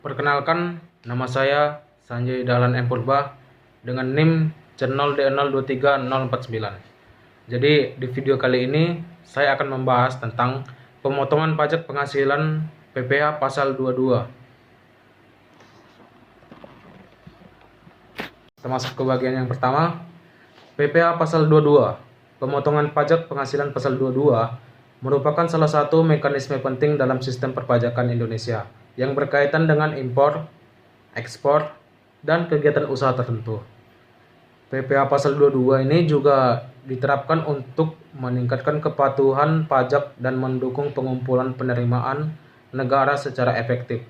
Perkenalkan, nama saya Sanjay Dahlan M. Purba dengan NIM C0D023049. Jadi di video kali ini saya akan membahas tentang pemotongan pajak penghasilan PPh pasal 22. Kita masuk ke bagian yang pertama. PPh pasal 22. Pemotongan pajak penghasilan pasal 22 merupakan salah satu mekanisme penting dalam sistem perpajakan Indonesia yang berkaitan dengan impor, ekspor, dan kegiatan usaha tertentu. PPh pasal 22 ini juga diterapkan untuk meningkatkan kepatuhan pajak dan mendukung pengumpulan penerimaan negara secara efektif.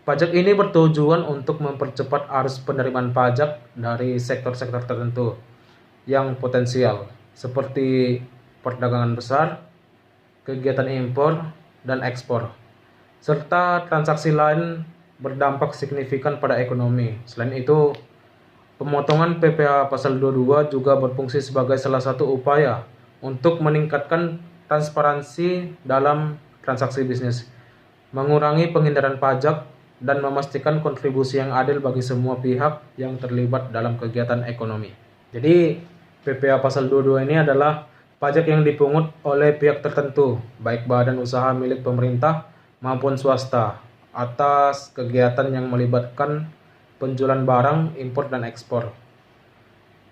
Pajak ini bertujuan untuk mempercepat arus penerimaan pajak dari sektor-sektor tertentu yang potensial, seperti perdagangan besar, kegiatan impor dan ekspor, serta transaksi lain berdampak signifikan pada ekonomi. Selain itu, pemotongan PPh pasal 22 juga berfungsi sebagai salah satu upaya untuk meningkatkan transparansi dalam transaksi bisnis, mengurangi penghindaran pajak, dan memastikan kontribusi yang adil bagi semua pihak yang terlibat dalam kegiatan ekonomi. Jadi, PPh pasal 22 ini adalah pajak yang dipungut oleh pihak tertentu, baik badan usaha milik pemerintah maupun swasta, atas kegiatan yang melibatkan penjualan barang, impor, dan ekspor.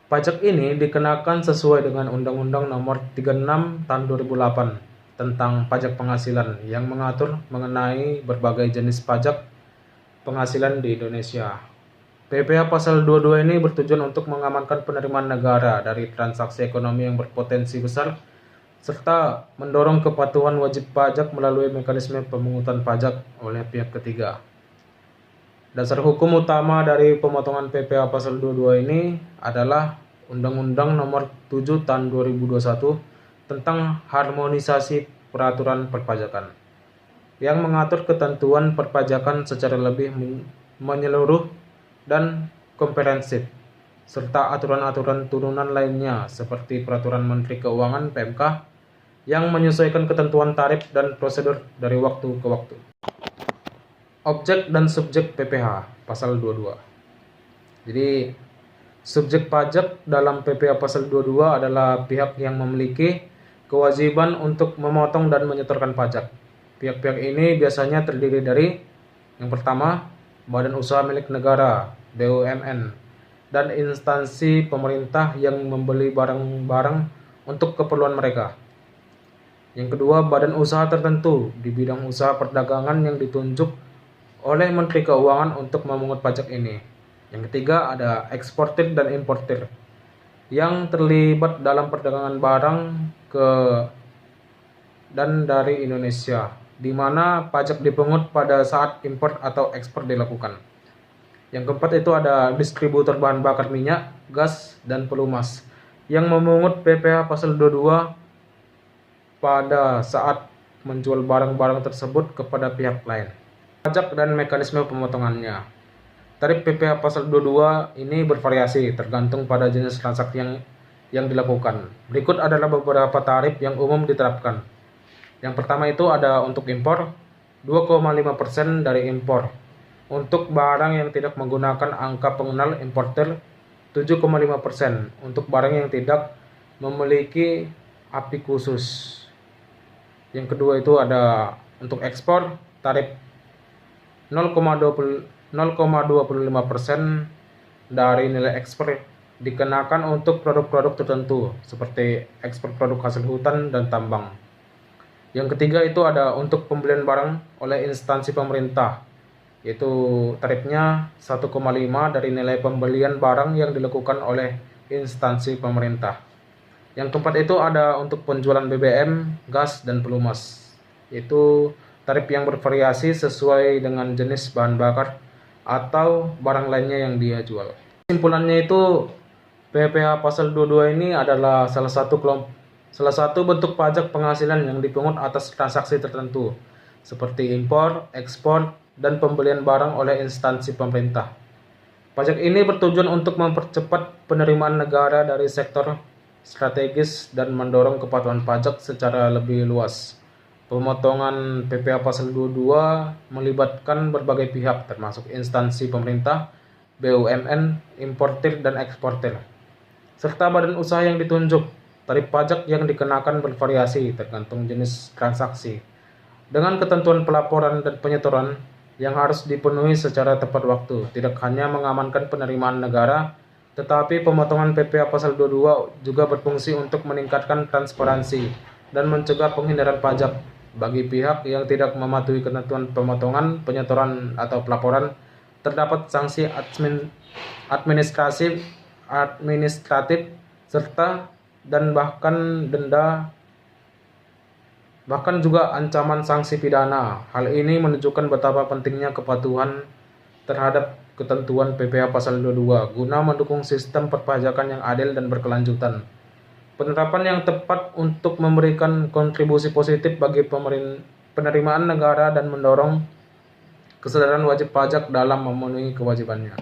Pajak ini dikenakan sesuai dengan Undang-Undang Nomor 36 Tahun 2008 tentang pajak penghasilan yang mengatur mengenai berbagai jenis pajak penghasilan di Indonesia. PPh pasal 22 ini bertujuan untuk mengamankan penerimaan negara dari transaksi ekonomi yang berpotensi besar serta mendorong kepatuhan wajib pajak melalui mekanisme pemungutan pajak oleh pihak ketiga. Dasar hukum utama dari pemotongan PPh pasal 22 ini adalah Undang-Undang Nomor 7 Tahun 2021 tentang harmonisasi peraturan perpajakan yang mengatur ketentuan perpajakan secara lebih menyeluruh dan komprehensif, serta aturan-aturan turunan lainnya seperti Peraturan Menteri Keuangan (PMK) yang menyesuaikan ketentuan tarif dan prosedur dari waktu ke waktu. Objek dan subjek PPh pasal 22. Jadi, subjek pajak dalam PPh pasal 22 adalah pihak yang memiliki kewajiban untuk memotong dan menyetorkan pajak. Pihak-pihak ini biasanya terdiri dari yang pertama, badan usaha milik negara (BUMN) dan instansi pemerintah yang membeli barang-barang untuk keperluan mereka. Yang kedua, badan usaha tertentu di bidang usaha perdagangan yang ditunjuk oleh Menteri Keuangan untuk memungut pajak ini. Yang ketiga, ada eksportir dan importir yang terlibat dalam perdagangan barang ke dan dari Indonesia, di mana pajak dipungut pada saat impor atau ekspor dilakukan. Yang keempat itu ada distributor bahan bakar minyak, gas, dan pelumas yang memungut PPh pasal 22 pada saat menjual barang-barang tersebut kepada pihak lain. Pajak dan mekanisme pemotongannya. Tarif PPh pasal 22 ini bervariasi tergantung pada jenis transaksi yang dilakukan. Berikut adalah beberapa tarif yang umum diterapkan. Yang pertama itu ada untuk impor, 2,5% dari impor. Untuk barang yang tidak menggunakan angka pengenal importer, 7,5%. Untuk barang yang tidak memiliki API khusus. Yang kedua itu ada untuk ekspor, tarif 0,25% dari nilai ekspor dikenakan untuk produk-produk tertentu seperti ekspor produk hasil hutan dan tambang. Yang ketiga itu ada untuk pembelian barang oleh instansi pemerintah, yaitu tarifnya 1,5 dari nilai pembelian barang yang dilakukan oleh instansi pemerintah. Yang keempat itu ada untuk penjualan BBM, gas, dan pelumas, yaitu tarif yang bervariasi sesuai dengan jenis bahan bakar atau barang lainnya yang dia jual. Kesimpulannya itu, PPh pasal 22 ini adalah salah satu bentuk pajak penghasilan yang dipungut atas transaksi tertentu, seperti impor, ekspor, dan pembelian barang oleh instansi pemerintah. Pajak ini bertujuan untuk mempercepat penerimaan negara dari sektor strategis dan mendorong kepatuhan pajak secara lebih luas. Pemotongan PPh pasal 22 melibatkan berbagai pihak termasuk instansi pemerintah, BUMN, importir dan eksportir, serta badan usaha yang ditunjuk. Tarif pajak yang dikenakan bervariasi tergantung jenis transaksi, dengan ketentuan pelaporan dan penyetoran yang harus dipenuhi secara tepat waktu. Tidak hanya mengamankan penerimaan negara, tetapi pemotongan PPh pasal 22 juga berfungsi untuk meningkatkan transparansi dan mencegah penghindaran pajak. Bagi pihak yang tidak mematuhi ketentuan pemotongan, penyetoran, atau pelaporan, terdapat sanksi administratif serta dan bahkan denda, bahkan juga ancaman sanksi pidana. Hal ini menunjukkan betapa pentingnya kepatuhan terhadap ketentuan PPh pasal 22 guna mendukung sistem perpajakan yang adil dan berkelanjutan. Penerapan yang tepat untuk memberikan kontribusi positif bagi penerimaan negara dan mendorong kesadaran wajib pajak dalam memenuhi kewajibannya.